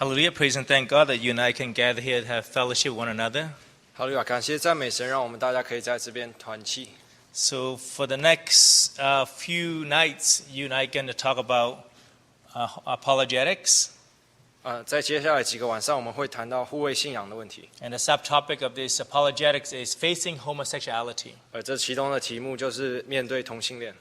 Hallelujah. Praise and thank God that you and I can gather here to have fellowship with one another. 哈利路亚，感谢赞美神，让我们大家可以在这边团契。So for the next few nights, you and I are going to talk about apologetics. 在接下来几个晚上，我们会谈到护卫信仰的问题。And the subtopic of this apologetics is facing homosexuality. 而这其中的题目就是面对同性恋。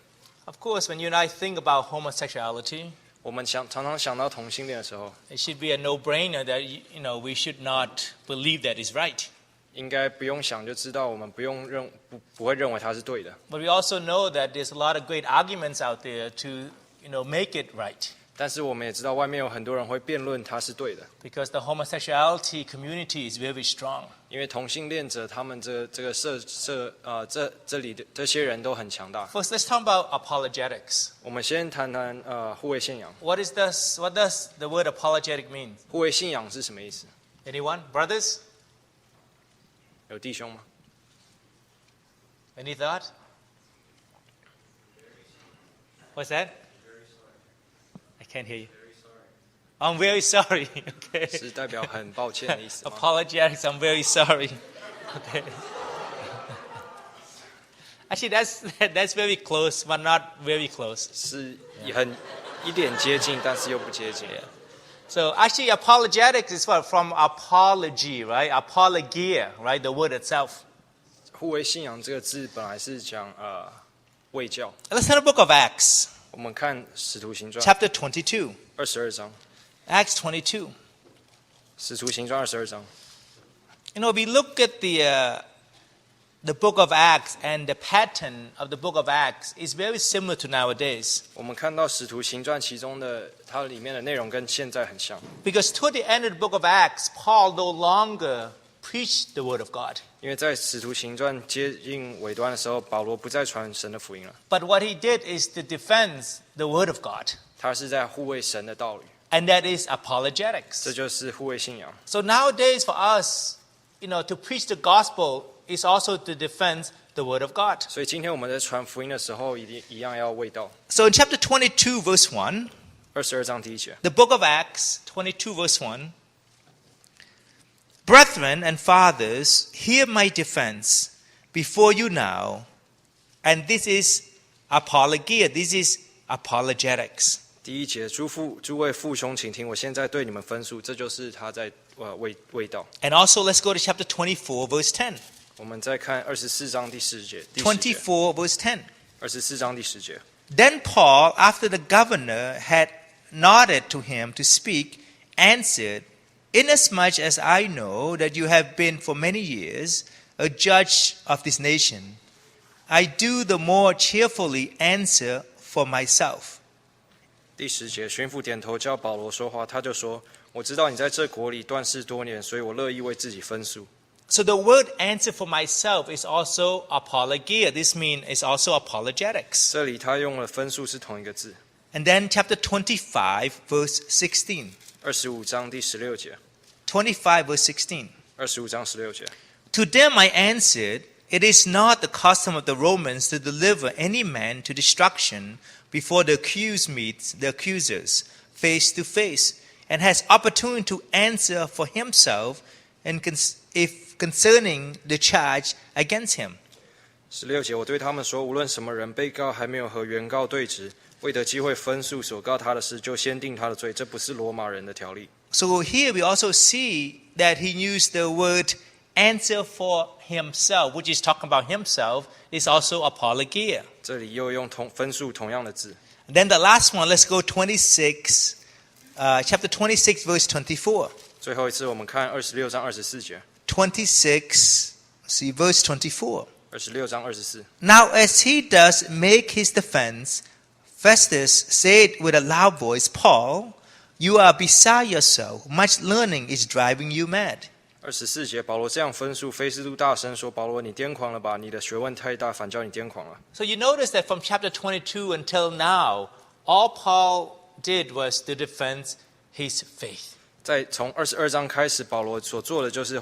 Of course, when you and I think about homosexuality, 我们常常想到同性恋的时候， it should be a no-brainer that we should not believe that is right. 应该不用想就知道，我们不会认为它是对的。But we also know that there's a lot of great arguments out there to make it right. 但是我们也知道，外面有很多人会辩论它是对的， Because the homosexuality community is very strong. 因为同性恋者他们这里的这些人都很强大。First, let's talk about apologetics. 我们先谈谈护卫信仰。What does the word apologetic mean? 护卫信仰是什么意思？ Anyone? Brothers? 有弟兄吗？ Any thought? What's that? I can't hear you. I'm very sorry. Okay. 是代表很抱歉的意思吗？ Apologetics, I'm very sorry. Okay. Actually, that's very close, but not very close. 是一点接近，但是又不接近。So actually, apologetics is from apology, right? Apologia, right? The word itself. 护卫信仰这个字本来是讲卫教。Let's turn to the book of Acts, 我们看使徒行传 chapter 22. 22章， Acts 22. 使徒行传22章。We look at the book of Acts, and the pattern of the book of Acts is very similar to nowadays. 我们看到使徒行传其中的它里面的内容跟现在很像， Because toward the end of the book of Acts, Paul no longer preached the word of God. 因为在使徒行传接近尾端的时候，保罗不再传神的福音了， But what he did is to defend the word of God. 他是在护卫神的道理， And that is 这 apologetics. 就是护卫信仰。 So nowadays for us, to preach the gospel is also to defend the word of God. 所以今天我们在传福音的时候，一样要卫道。 So in chapter 22, verse 1, 22章第1节， the book of Acts, 22, verse 1, Brethren and fathers, hear my defense before you now, and this is apologia, this is apologetics. 第1节，诸位父兄，请听，我现在对你们分述，这就是他在卫道。 And also let's go to chapter 24, verse 10. 我们再看24章第10节， 24, verse 10. 24章第10节。 Then Paul, after the governor had nodded to him to speak, answered, Inasmuch as I know that you have been for many years a judge of this nation, I do the more cheerfully answer for myself. 第10节，巡抚点头叫保罗说话，他就说：“我知道你在这国里断事多年，所以我乐意为自己分诉。” So the word answer for myself is also apologia. This means it's also apologetics. 这里他用了分数是同一个字。 And then chapter 25, verse 16. 25章第16节。 25, verse 16. 25章16节。 To them I answered, It is not the custom of the Romans to deliver any man to destruction before the accused meets the accusers face to face, and has opportunity to answer for himself and if concerning the charge against him. 16节，我对他们说，无论什么人，被告还没有和原告对质，未得机会分诉所告他的事，就先定他的罪，这不是罗马人的条例。 So here we also see that he used the word answer for himself, which is talking about himself, is also apologia. 这里又用分数同样的字。 And then the last one, let's go 26, chapter 26, verse 24. 最后一次，我们看26章24节。 26, see verse 24. 26章24。 Now as he does make his defense, Festus said with a loud voice, Paul, you are beside yourself. Much learning is driving you mad. 24节，保罗这样分述，菲斯都大声说：“保罗，你癫狂了吧？你的学问太大，反叫你癫狂了。” So you notice that from chapter 22 until now, all Paul did was to defend his faith. 从22章开始，保罗所做的就是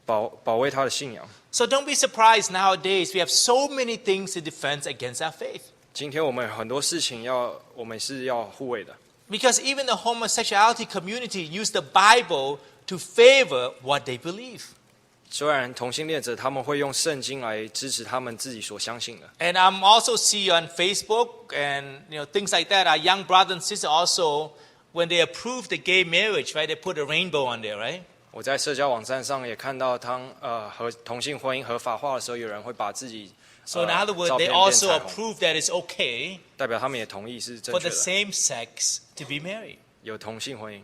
保卫他的信仰。 So don't be surprised nowadays we have so many things to defend against our faith. 今天我们有很多事情我们是要护卫的。Because even the homosexuality community use the Bible to favor what they believe. 虽然同性恋者他们会用圣经来支持他们自己所相信的， And I'm also see on Facebook and things like that. Our young brother and sister also, when they approve the gay marriage, right? They put a rainbow on there, right? 我在社交网站上也看到和同性婚姻合法化的时候，有人会把自己 So in other words, 照 they 片变 also 彩虹， approve that it's okay 代表他们也同意是正 for 确 the 的， same sex to be married. 有同性婚姻。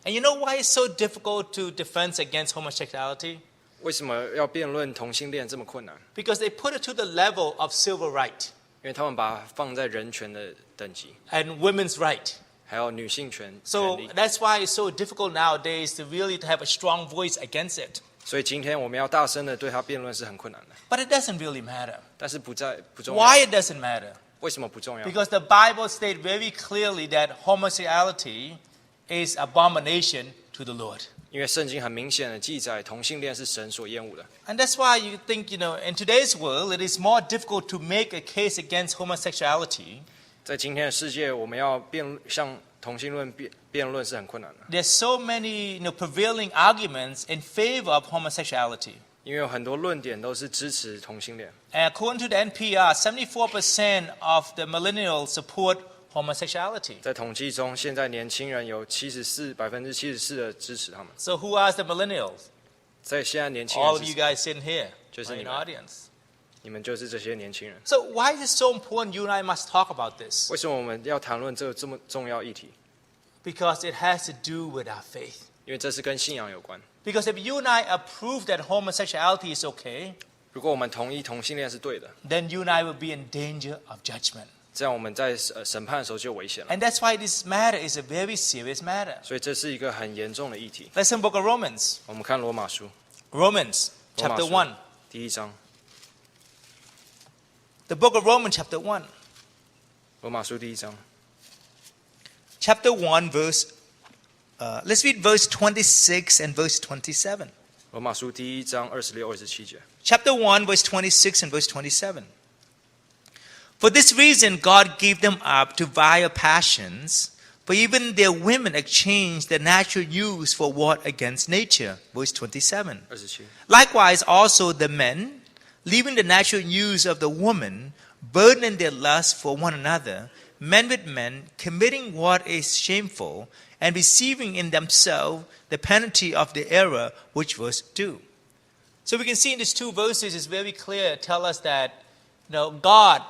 And you know why it's so difficult to defend against homosexuality? 为什么要辩论同性恋这么困难？ Because they put it to the level of civil right 因为他们把它放在人权的等级， and women's right. 还有女性权权 So 利。 that's why it's so difficult nowadays to really have a strong voice against it. 所以今天我们要大声的对他辩论是很困难的， But it doesn't really matter. 但是不重要。 Why it doesn't matter? 为什么不重要？ Because the Bible states very clearly that homosexuality is abomination to the Lord. 因为圣经很明显的记载，同性恋是神所厌恶的。 And that's why you think, in today's world, it is more difficult to make a case against homosexuality. 在今天的世界，我们要向同性论辩论是很困难的， There's so many prevailing arguments in favor of homosexuality. 因为有很多论点都是支持同性恋。 And according to the NPR, 74% of the millennials support homosexuality. 在统计中，现在年轻人有74%的支持他们。 So who are the millennials? 在现在年轻 All 人 of you 是 guys sitting here 就是你 in 们。 the audience. 你们就是这些年轻人。 So why is it so important you and I must talk about this? 为什么我们要谈论这个这么重要议题？ Because it has to do with our faith. 因为这是跟信仰有关。 Because if you and I approve that homosexuality is okay, 如果我们同意同性恋是对的， then you and I will be in danger of judgment. 这样我们在审判的时候就危险了。 And that's why this matter is a very serious matter. 所以这是一个很严重的议题。 Let's in book of Romans. 我们看罗马书 Romans 罗马 chapter 书 1. 第1章， The book of Romans chapter 1. 罗马书第1章， Chapter 1 verse, let's read verse 26 and verse 27. 罗马书第1章26、27节。 Chapter 1 verse 26 and verse 27. For this reason God gave them up to vile passions, for even their women exchanged their natural use for what against nature. Verse 27. 27。 Likewise also the men, leaving the natural use of the woman, burdened in their lust for one another, men with men, committing what is shameful, and receiving in themselves the penalty of the error which was due. So we can see in these two verses, it's very clear, tell us that God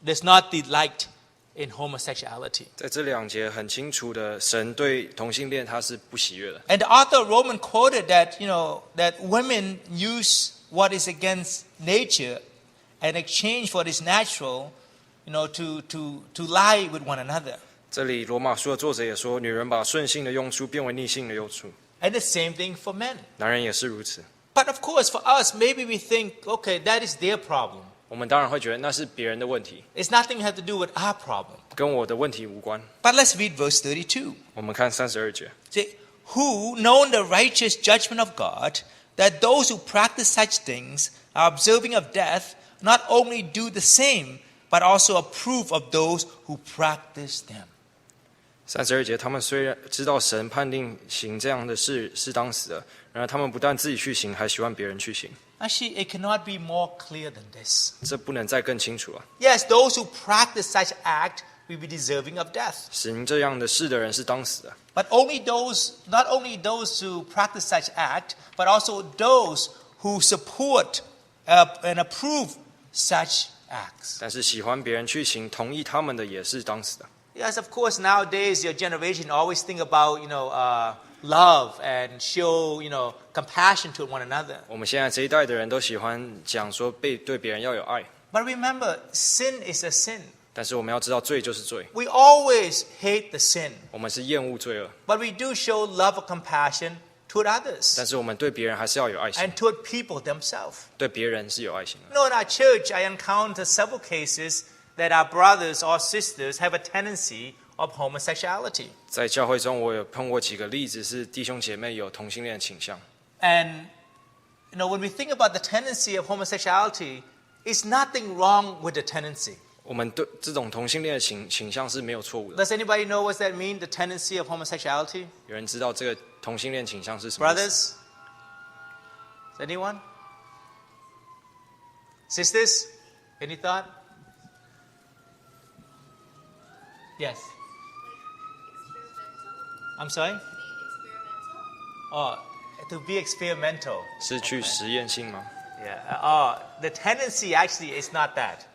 does not delight in homosexuality. 在这2节很清楚的，神对同性恋他是不喜悦的。 And the author of Romans quoted that, that women use what is against nature and exchange what is natural, to lie with one another. 这里罗马书的作者也说，女人把顺性的用处变为逆性的用处， And the same thing for men. 男人也是如此。 But of course, for us, maybe we think, okay, that is their problem. 我们当然会觉得那是别人的问题， It's nothing have to do with our problem. 跟我的问题无关。 But let's read verse 32. 我们看32节， Say, who, knowing the righteous judgment of God, that those who practice such things are observing of death, not only do the same, but also approve of those who practice them. 32节，他们虽然知道神判定行这样的事是当死的，然而他们不但自己去行，还喜欢别人去行。 Actually, it cannot be more clear than this. 这不能再更清楚了。 Yes, those who practice such act will be deserving of death. 行这样的事的人是当死的， But not only those who practice such act, but also those who support and approve such acts. 但是喜欢别人去行，同意他们的也是当死的。 Yes, of course, nowadays your generation always think about, love and show, compassion to one another. 我们现在这一代的人都喜欢讲说对别人要有爱， But remember, sin is a sin. 但是我们要知道罪就是罪， We always hate the sin, 我们是厌恶罪恶， but we do show love or compassion toward others 但是我们对别人还是要有爱心， and toward people themselves. 对别人是有爱心的。 In our church, I encounter several cases that our brothers or sisters have a tendency of homosexuality. 在教会中，我有碰过几个例子，是弟兄姐妹有同性恋倾向。 And, when we think about the tendency of homosexuality, it's nothing wrong with the tendency. 我们对这种同性恋的倾向是没有错误的。 Does anybody know what that mean? The tendency of homosexuality? 有人知道这个同性恋倾向是什么意思？ Brothers? Anyone? Sisters? Any thought? Yes. I'm sorry? Oh, to be experimental. 是去实验性吗？ Yeah. The tendency actually is not that.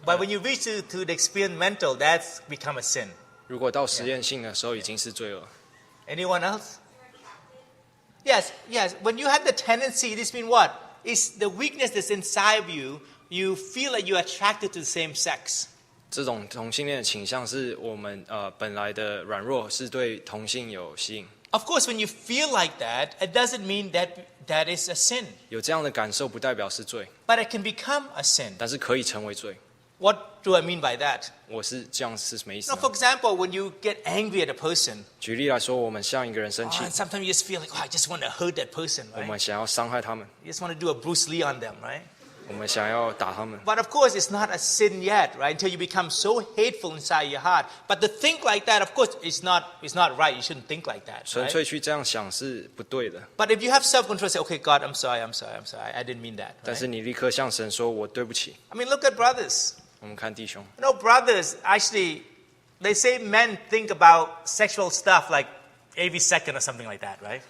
But when you reach to the experimental, that's become a sin. 如果到实验性的时候，已经是罪恶。 Anyone else? Yes, yes. When you have the tendency, this means what? It's the weakness that's inside of you. You feel like you're attracted to the same sex. 这种同性恋的倾向是我们本来的软弱，是对同性有吸引。 Of course, when you feel like that, it doesn't mean that is a sin. 有这样的感受不代表是罪， But it can become a sin. 但是可以成为罪。 What do I mean by that? 我是这样是什么意思 Now, 呢？ for example, when you get angry at a person, 举例来说，我们向一个人生气 and，sometimes you just feel like, I just want to hurt that person, 我 right? 们想要伤害他们， You just want to do a Bruce Lee on them, right? 我们想要打他们。 But of course, it's not a sin yet, right? Until you become so hateful inside your heart. But to think like that, of course, it's not right. You shouldn't think like that, 纯 right? 粹去这样想是不对的， But if you have self-control, say, okay, God, I'm sorry. I didn't mean that. 但 Right? 是你立刻向神说：“我对不起。 I mean, look at brothers. ”我们看弟兄， You know, brothers, actually, they say men think about sexual stuff like every second or something like that, right?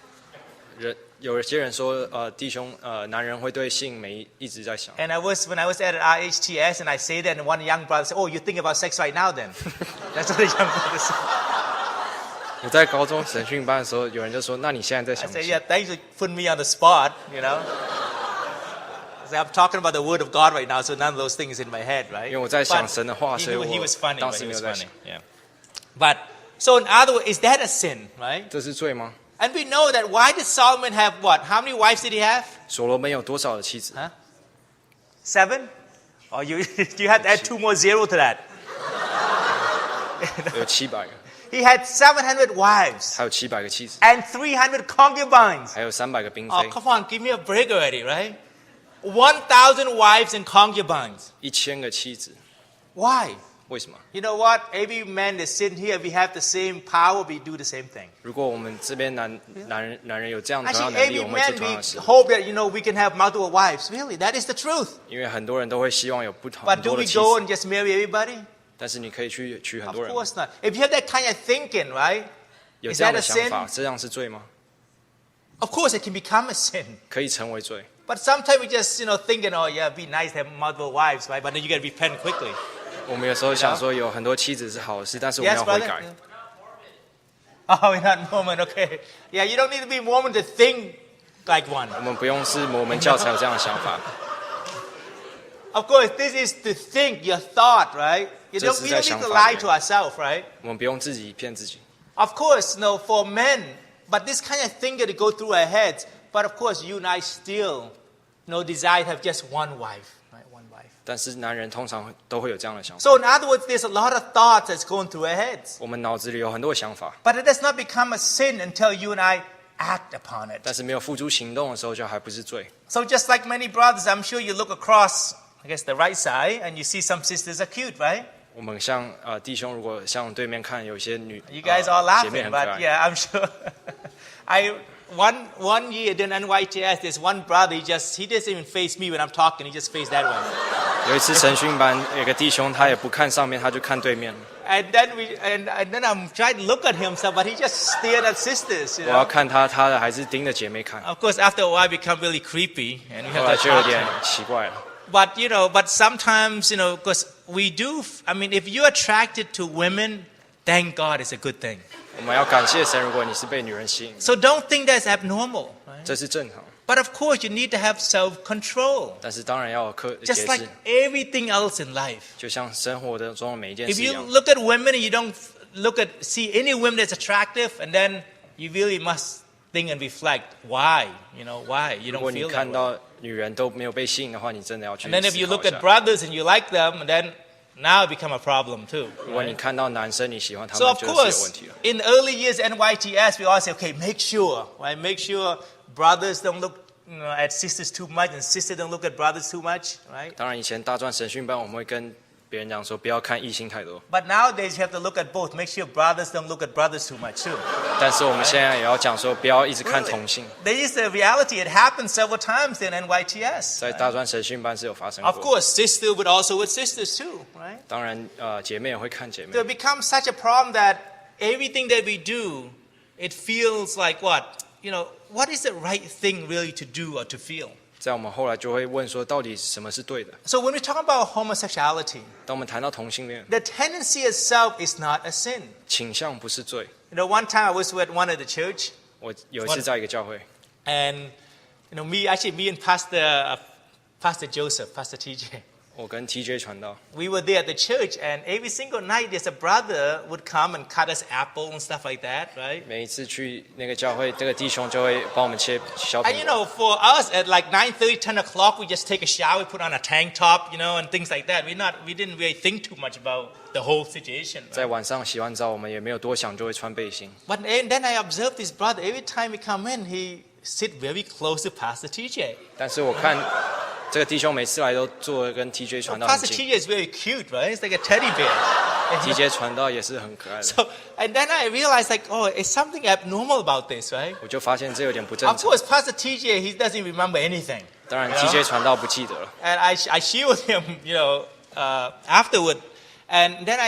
有些人说，弟兄，男人会对性一直在想。 And when I was at RHTS and I say that, and one young brother said, oh, you think about sex right now then? That's what the young brother said. 我在高中神训班的时候，有人就说：“那你现在在 I 想 said, 什么 yeah, thanks for putting me on the spot, you know. I said, I'm talking about the word of God right now, so none of those things in my head, right? 因为我在想神的话， He 所以 knew he was 我 funny, 当 but 时 he 没有 was 在 funny. 想。 Yeah. But, so in other words, is that a sin, right? 这是罪吗？ And we know that why did Solomon have what? How many wives did he have? 所罗门有多少的妻子？ Huh? 7? Or you have to add 2 more zero to that. 有700个， He had 700 wives 还有700个妻子， and 300 concubines. 还有300个嫔 Oh, 妃， come on, give me a break already, right? 1,000 wives and concubines. 1000个妻子。 Why? 为什么？ You know what? Every man that's sitting here, we have the same power, we do the same thing. 如果我们这边男人有这样同样 Actually, 的能力， every 我们会做 man, 同样 we 的事。 hope that, we can have multiple wives. Really, that is the truth. 因为很多人都会希望有很 But do 多的 we 妻 go 子， and just marry everybody? 但是你可以去娶很 Of 多人。 course not. If you have that kind of thinking, right? 有 Is 这样 that 的 a 想法， sin? 这样是罪吗？ Of course, it can become a sin. 可以成为罪。 But sometimes we just, thinking, oh yeah, it'd be nice to have multiple wives, right? But then you got to repent quickly. 我们有时候想说有很多妻子是好的事，但是我们 Yes, 要悔 brother? 改。 Oh, you're not Mormon, okay. Yeah, you don't need to be Mormon to think like one. 我们不用是摩门教才有这样的想法。 Of course, this is to think, your thought, right? We 这是 don't 在 need 想 to 法 lie 里面。 to ourselves, right? 我们不用自己骗自己。 Of course, for men, but this kind of thing that go through our heads. But of course, you and I still, desire to have just one wife, right? One wife. 但是男人通常都会有这样的想法。 So in other words, there's a lot of thoughts that's going through our heads. 我们脑子里有很多想法， But it does not become a sin until you and I act upon it. 但是没有付诸行动的时候，就还不是罪。 So just like many brothers, I'm sure you look across, I guess, the right side, and you see some sisters are cute, right? 我们像弟兄，如果向对面看，有一些You guys are 姐妹 laughing, 很可 but 爱。 yeah, I'm sure. One year during NYTS, there's one brother, he doesn't even face me when I'm talking, he just faced that one. 有一次神训班，有个弟兄，他也不看上面，他就看对面。 And then I'm trying to look at him, but he just stared at sisters, 我要看他的还是盯着姐妹看， Of course, after a while, it become really creepy, and we 后 have 来 to 就有 talk to 点 him. 奇怪了。 But sometimes, because we do, if you're attracted to women, thank God, it's a good thing. 我们要感谢神，如果你是被女人吸引， So don't think that's abnormal. Right? 这是正常。 But of course, you need to have self-control, 但是当然要有节 just like 制， everything else in life. 就像生活的中的每一件 If 事一 you 样。 look at women and you don't see any women that's attractive, and then you really must think and reflect why. Why you 如 don't 果你 feel 看 that way. 到女人都没有被吸引的话，你真的要去 And then if 思 you 考 look 一 at 下。 brothers and you like them, then now it become a problem too. 如果你 right? 看到男生你喜欢他 So 们， of 就是有问 course, 题了。 in early years NYTS, we all say, okay, make sure, right? Make sure brothers don't look at sisters too much, and sisters don't look at brothers too much, right? 当然，以前大专神训班我们会跟别人讲说不要看异性太多， But nowadays you have to look at both. Make sure brothers don't look at brothers too much too. 但是我们现在也要讲说不要一直看 Really. 同性， There is a reality. It happened several times in NYTS. 在大专神训班是有发生 Of 过。 course, sister would also with sisters too, right? 当然，姐妹也会看姐妹 There。becomes such a problem that everything that we do, it feels like what? What is the right thing really to do or to feel? 在我们后来就会问说，到底什么是对的？ So when we talk about homosexuality, 当我们谈到同性恋， the tendency itself is not a sin. 倾向不是罪。 One time I was with one of the church, 我有一次在一个教会， and me and Pastor Joseph, Pastor TJ, 我跟 TJ 传道， we were there at the church, and every single night there's a brother would come and cut us apple and stuff like that, right? 每一次去那个教会，这个弟兄就会帮我们切小 And 苹果。 for us at like 9:30, 10 o'clock, we just take a shower, put on a tank top, and things like that. We didn't really think too much about the whole situation. 在 Right? 晚上洗完澡，我们也没有多想，就会穿背心。 And then I observed this brother. Every time he come in, he sit very close to Pastor TJ. 但是我看这个弟兄每次来都坐得跟 TJ 传道很 Pastor 近 TJ is very cute, right? It's like a teddy bear. ，TJ 传道也是很可爱的。 So, and then I realized, like, it's something abnormal about this, right? 我就发现这有点不正 Of 常。 course, Pastor TJ, he doesn't remember anything. 当然 You know? ，TJ 传道不记得了。 And I shared with him, afterward. And then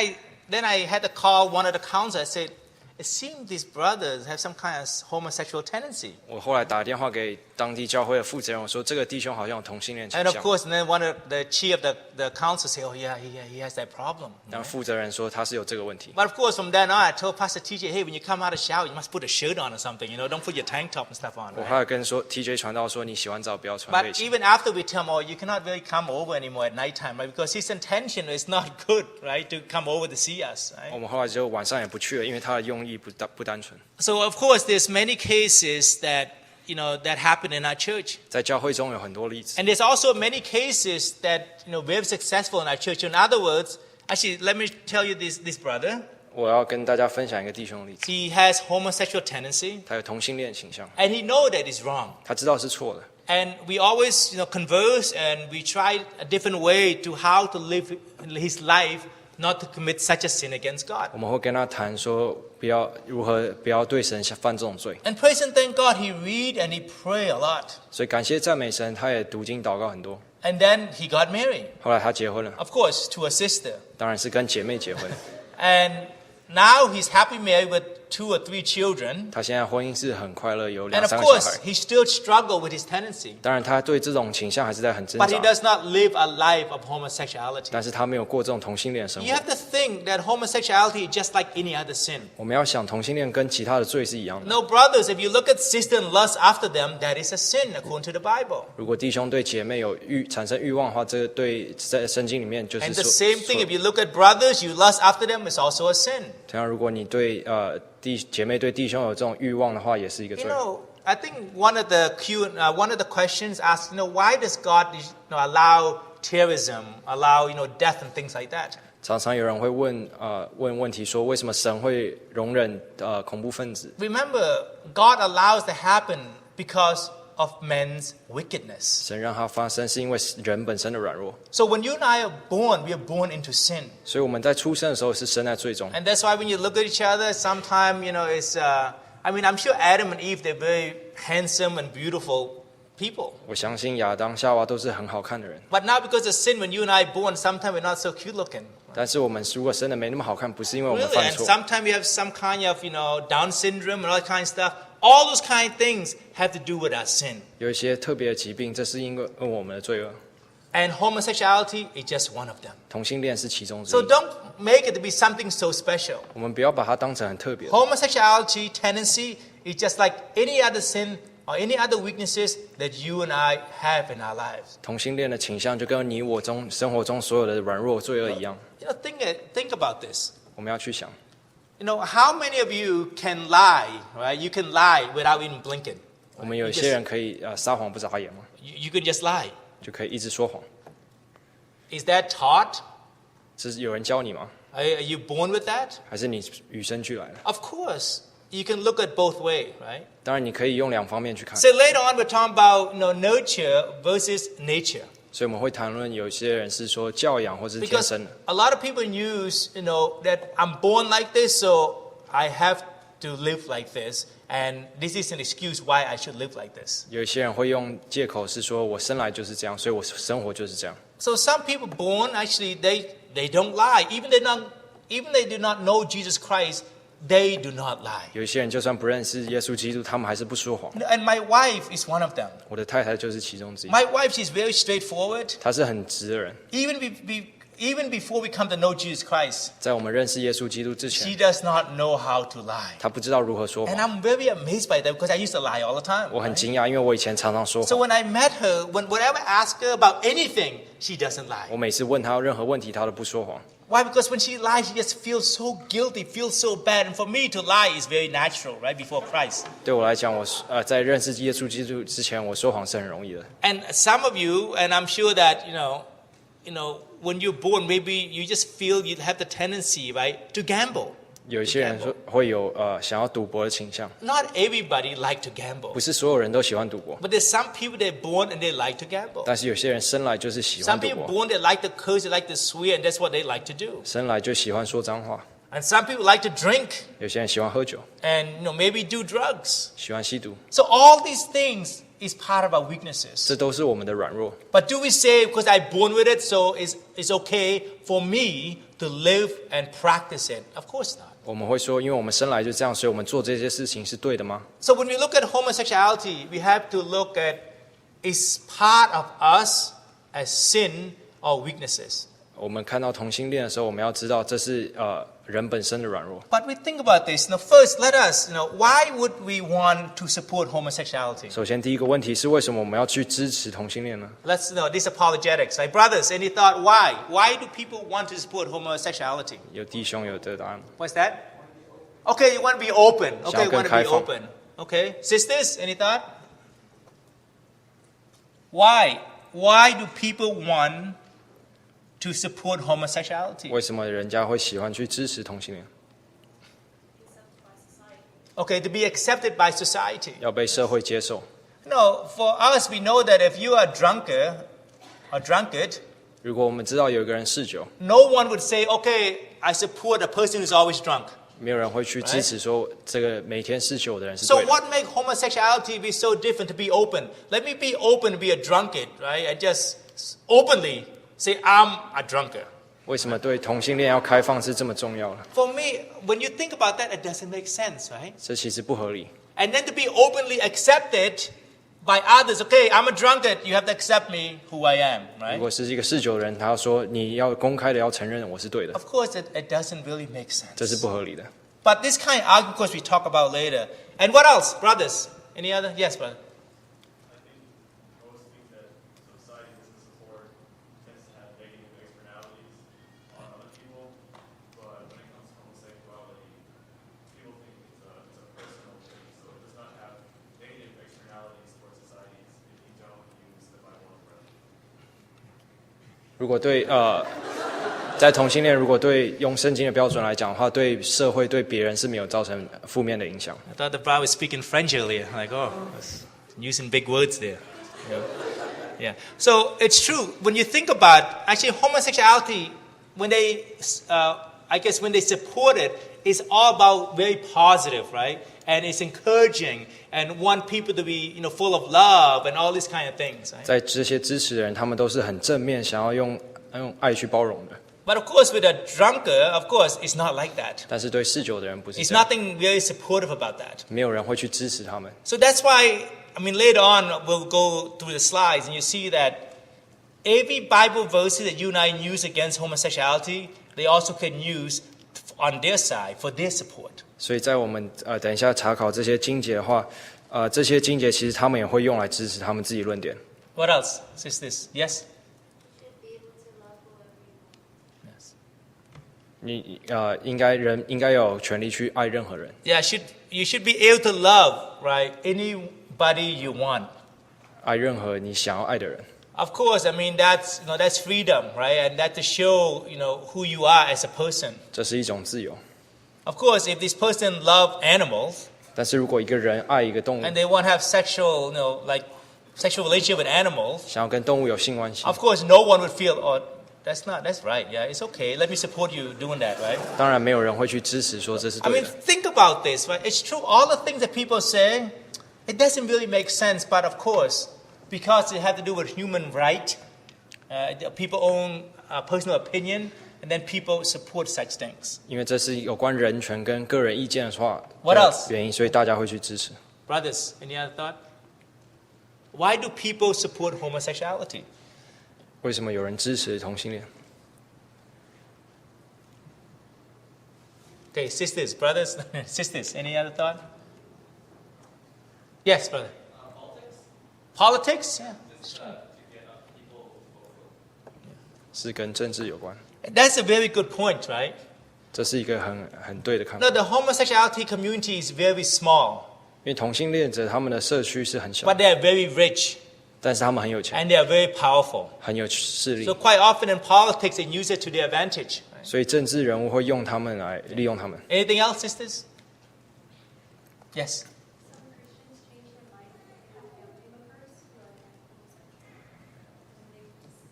I had to call one of the counselors. I said, it seems these brothers have some kind of homosexual tendency. 我后来打电话给当地教会的负责人，我说这个弟兄好像有同性恋倾 And of 向。 course, and then one of the chief of the council said, oh yeah, he has that problem. 但负责人说他是有这个问题。 But of course, from then on, I told Pastor TJ, hey, when you come out of the shower, you must put a shirt on or something, don't put your tank top and stuff on. 我 Right? 后来跟TJ 传道说，你洗完澡不要穿 But 背心。 even after we tell him, oh, you cannot really come over anymore at nighttime, right? Because his intention is not good, right, to come over to see us, right? 我们后来就晚上也不去了，因为他的用意不单纯。 So of course, there's many cases that that happen in our church, 在教会中有很多例子， and there's also many cases that very successful in our church. In other words, actually, let me tell you this brother. 我要跟大家分享一个弟兄的例子， He has homosexual tendency, 他有同性恋倾向， and he know that is wrong. 他知道是错的。 And we always converse, and we try a different way to how to live his life, not to commit such a sin against God. 我们会跟他谈说，如何不要对神犯这种罪。 And praise and thank God, he read and he pray a lot. 所以感谢赞美神，他也读经祷告很多。 And then he got married, 后来他结婚了， of course, to a sister. 当然是跟姐妹结婚。 And now he's happily married with 2 or 3 children. 他现在婚姻是很快乐，有 And of 2-3个小 course, 孩。 he still struggle with his tendency. 当然，他对这种倾向还是在很挣 But he 扎， does not live a life of homosexuality. 但是他没有过这种同性恋的生 You 活。 have to think that homosexuality is just like any other sin. 我们要想，同性恋跟其他的罪是一样的。 No, brothers, if you look at sister and lust after them, that is a sin according to the Bible. 如果弟兄对姐妹产生欲望的话，这个对在圣经里面就是 And the 说。 same thing, if you look at brothers, you lust after them, it's also a sin. 同样，如果你对姐妹对弟兄有这种欲望的话，也是一个罪。 I think one of the questions asked, why does God allow terrorism, allow death and things like that? 常常有人会问问题说，为什么神会容忍恐怖分子？ Remember, God allows that happen because of men's wickedness. 神让它发生，是因为人本身的软弱。 So when you and I are born, we are born into sin. 所以我们在出生的时候是生在罪中。 And that's why when you look at each other, sometimes, it's, I'm sure Adam and Eve, they're very handsome and beautiful people. 我相信亚当、夏娃都是很好看的人， But now because of sin, when you and I are born, sometimes we're not so cute looking. 但是我们如果生的没那么好看，不是因为我们 Really, 犯 and 错， sometimes we have some kind of, Down syndrome and all that kind of stuff. All those kind of things have to do with our sin. 有一些特别的疾病，这是因为我们的罪恶。 And homosexuality is just one of them. 同性恋是其中之 So 一。 don't make it to be something so special. 我们不要把它当成很特别的。 Homosexuality tendency is just like any other sin or any other weaknesses that you and I have in our lives. 同性恋的倾向就跟你我生活中所有的软弱罪恶一样， Think about this. 我们要去想， How many of you can lie, right? You can lie without even blinking. 我们有一些人可以撒谎不眨眼吗？ You can just lie. 就可以一直说谎。 Is that taught? 是有人教你吗？ Are you born with that? 还是你与生俱来的？ Of course. You can look at both ways, right? 当然，你可以用2方面去看。 So later on, we're talking about nurture versus nature. 所以我们会谈论有些人是说教养或是天 Because 生的。 a lot of people use, that I'm born like this, so I have to live like this, and this is an excuse why I should live like this. 有一些人会用借口是说我生来就是这样，所以我生活就是这样。 So some people born actually they don't lie, even they do not know Jesus Christ, they do not lie. 有一些人就算不认识耶稣基督，他们还是不说谎。 And my wife is one of them. 我的太太就是其中之一， My wife is very straightforward. 她是很直的人。 Even before we come to know Jesus Christ, 在我们认识耶稣基督之 she 前， does not know how to lie. 她不知道如何说 And 谎。 I'm very amazed by that because I used to lie all the time. 我很 right? 惊讶，因为我以前常常说 So 谎。 when I met her, whenever I ask her about anything, she doesn't lie. 我每次问她任何问题，她都不说谎。 Why? Because when she lies, she just feels so guilty, feels so bad. And for me to lie is very natural, right, before Christ. 对我来讲，在认识耶稣基督之前，我说谎是很容易的。 And some of you, and I'm sure that, when you're born, maybe you just feel you have the tendency, right, to gamble. 有一些人说会有想要赌博的倾向， Not everybody like to gamble. 不是所有人都喜欢赌博， But there's some people that are born and they like to gamble. 但是有些人生来就是喜欢 Some 赌 people 博， born they like to curse, they like to swear, and that's what they like to do. 生来就喜欢说脏话。 And some people like to drink 有些人喜欢喝酒， and maybe do drugs. 喜欢吸毒， So all these things is part of our weaknesses. 这都是我们的软弱。 But do we say because I'm born with it, so it's okay for me to live and practice it? Of course not. 我们会说，因为我们生来就这样，所以我们做这些事情是对的吗？ So when we look at homosexuality, we have to look at is part of us as sin or weaknesses. 我们看到同性恋的时候，我们要知道这是人本身的软弱。 But we think about this. First, let us, why would we want to support homosexuality? 首先，第一个问题是为什么我们要去支持同性恋呢？ Let's know this apologetics. Like brothers, any thought why? Why do people want to support homosexuality? 有弟兄有的答案。 What's that? Okay, you want to be open. Okay, you want to be 想要更开放。 open. Okay, sisters, any thought? Why? Why do people want to support homosexuality? 为什么人家会喜欢去支持同性恋？ Okay, to be accepted by society. 要被社会接受。 No, for us, we know that if you are a drunkard, 如果我们知道有一个人嗜酒， no one would say, okay, I support a person who's always drunk. 没有人会去支持说这个每天嗜酒的人是 So 对的。 what makes homosexuality be so different to be open? Let me be open to be a drunkard, right? I just openly say I'm a drunkard. 为什么对同性恋要开放是这么重要呢？ For me, when you think about that, it doesn't make sense, right? 这其实不合理。 And then to be openly accepted by others, okay, I'm a drunkard, you have to accept me who I am, 如 right? 果是一个嗜酒的人，他要说你要公开的要承认我是对的， Of course, it doesn't really make 这是 sense. 不合理的。 But this kind of argument, of course, we talk about later. And what else, brothers? Any other? Yes, brother. I think most things that society doesn't support tends to have negative externalities on other people. But when it comes to homosexuality, people think it's a personal thing, so it does not have negative externalities for societies if you don't use the Bible as a reference. 如果对在同性恋，如果对用圣经的标准来讲的话，对社会对别人是没有造成负面的影响。 I thought the brother was speaking French earlier. Like, oh, using big words there. Yeah. So it's true. When you think about actually homosexuality, when they, I guess when they support it, it's all about very positive, right? And it's encouraging and want people to be, full of love and all these kind of things. Right? 在这些支持的人，他们都是很正面，想要用爱去包容的。 But of course, with a drunkard, of course, it's not like that. 但是对嗜酒的人不是 It's 这样， nothing very supportive about that. 没有人会去支持他们。 So that's why, later on, we'll go through the slides and you see that every Bible verse that you and I use against homosexuality, they also can use on their side for their support. 所以在我们等一下查考这些经节的话，这些经节其实他们也会用来支持他们自己论点。 What else is this? Yes? Yes. 你人应该有权利去爱任何人， Yeah, you should be able to love, right, anybody you want. 爱任何你想要爱的人。 Of course, that's freedom, right? And that to show, who you are as a person. 这是一种自由。 Of course, if this person love animals 但是如果一个人爱一个动物， and they want to have sexual, like sexual relationship with animals, 想要跟动物有性关系， of course, no one would feel, oh, that's right. Yeah, it's okay. Let me support you doing that, right? 当然没有人会去支持说这是 I 对 mean, 的。 think about this, right? It's true. All the things that people say, it doesn't really make sense. But of course, because it had to do with human right, people own personal opinion, and then people support such things. 因为这是有关人权跟个人意见的话 What else? 原因，所以大家会去支持。 Brothers, any other thought? Why do people support homosexuality? 为什么有人支持同性恋？ Okay, sisters, brothers, sisters, any other thought? Yes, brother. Politics? Yeah. 是跟政治有关， That's a very good point, right? 这是一个很对的看法。 No, the homosexuality community is very small, 因为同性恋者他们的社区是很小 but，they are very rich 但是他们很有钱， and they are very powerful. 很有势力 So，quite often in politics, they use it to their advantage. 所以政治人物会用他们来利用他们。 Anything else, sisters? Yes. Some Christians change their mind and have family members who are homosexual. And they just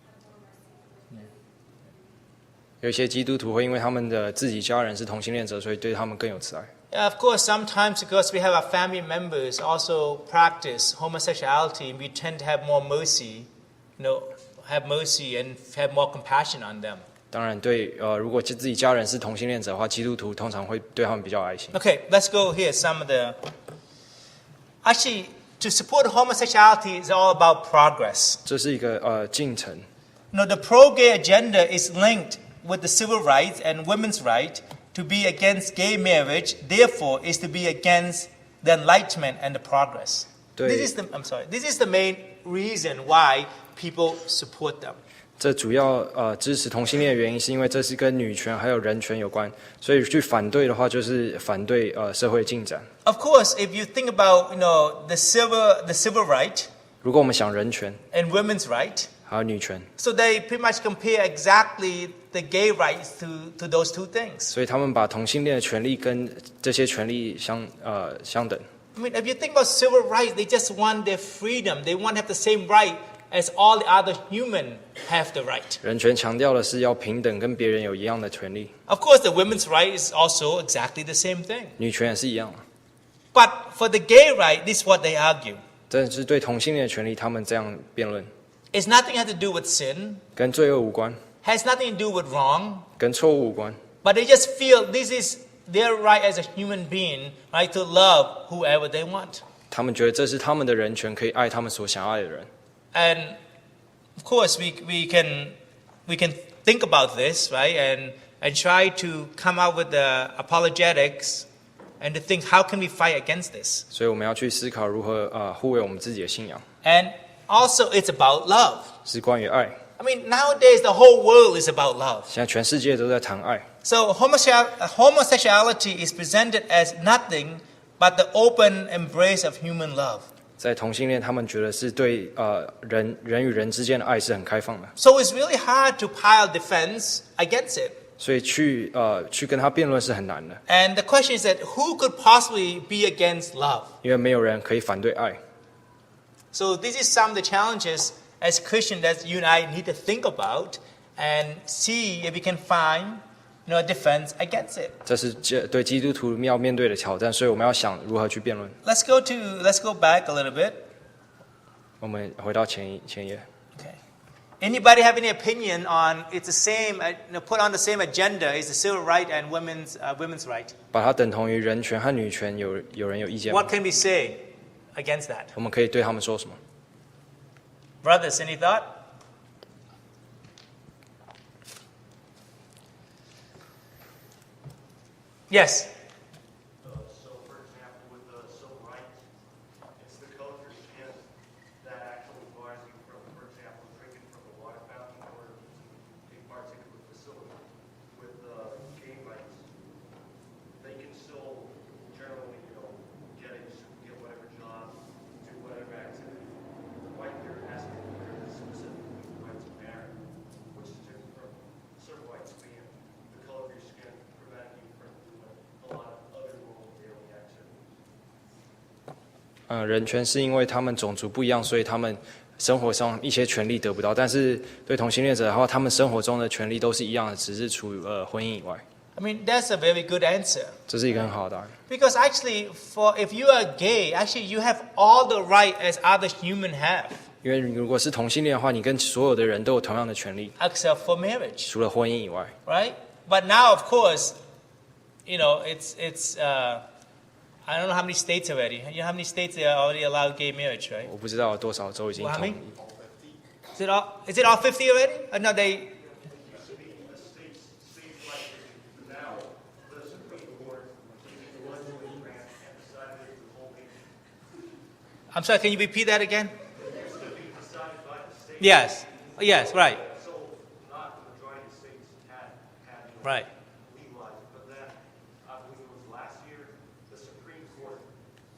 have more mercy for them. 有一些基督徒会因为他们的自己家人是同性恋者，所以对他们更有慈爱。 Yeah, of course, sometimes because we have our family members also practice homosexuality, we tend to have more mercy, have mercy and have more compassion on them. 当然对，如果自己家人是同性恋者的话，基督徒通常会对他们比较有爱心。 Okay, let's go here. Some of the. Actually, to support homosexuality is all about progress. 这是一个进程， The pro-gay agenda is linked with the civil rights and women's right to be against gay marriage. Therefore, is to be against the enlightenment and the progress. 对。 This is the main reason why people support them. 这主要支持同性恋的原因，是因为这是跟女权还有人权有关，所以去反对的话，就是反对社会进展。 Of course, if you think about the civil right 如果我们想人权 and women's right, 还有女权， so they pretty much compare exactly the gay rights to those two things. 所以他们把同性恋的权利跟这些权利相等。 I mean, if you think about civil rights, they just want their freedom. They want to have the same right as all the other human have the right. 人权强调的是要平等，跟别人有一样的权利。 Of course, the women's right is also exactly the same thing. 女权也是一样， But for the gay right, this is what they argue. 但是对同性恋的权利，他们这样辩论， It's nothing had to do with sin, 跟罪恶无关， has nothing to do with wrong, 跟错误无关， but they just feel this is their right as a human being, right, to love whoever they want. 他们觉得这是他们的人权，可以爱他们所想爱的人。 And of course, we can think about this, right, and try to come up with the apologetics and to think how can we fight against this. 所以我们要去思考如何护卫我们自己的信仰， And also, it's about love. 是关于爱。 I mean, nowadays the whole world is about love. 现在全世界都在谈爱， So homosexuality is presented as nothing but the open embrace of human love. 在同性恋，他们觉得是对人与人之间的爱是很开放的， So it's really hard to pile defense against it. 所以去跟他辩论是很难的， And the question is that who could possibly be against love? 因为没有人可以反对爱。 So this is some of the challenges as Christians that you and I need to think about and see if we can find a defense against it. 这是对基督徒要面对的挑战，所以我们要想如何去辩论。 Let's go back a little bit. 我们回到前一页， Okay. Anybody have any opinion on it's the same, put on the same agenda is the civil right and women's right? 把它等同于人权和女权，有人有意见吗？ What can we say against that? 我们可以对他们说什么？ Brothers, any thought? Yes. So, for example, with the civil rights, it's the color of your skin that actually bars you from, for example, drinking from the water fountain or take partake of the facility. With gay rights, they can still generally, get whatever job, do whatever activity. White, they're asking for the specific right to marry, which is different from civil rights being the color of your skin preventing you from doing 人权是因为他们种族不一样，所以他们生活上一些权利得不到。但是对同性恋者的话，他们生活中的权利都是一样的，只是除婚姻以外。I mean, that's a very good answer. 这是一个很好的答案。Because actually, if you are gay, actually you have all the right as other humans have, 因为如果是同性恋的话，你跟所有的人都有同样的权利， except for marriage, 除了婚姻以外。 right? But now, of course, you know, it's I don't know how many states already. You know how many states they already allow gay marriage, right? 我不知道有多少州已经 Well, how 同 many? 意。 Is it all 50 already? No, they. I'm sorry, can you repeat that again? Yes. Yes, right. So not the majority of states had Right. legalized, but then I believe it was last year, the Supreme Court,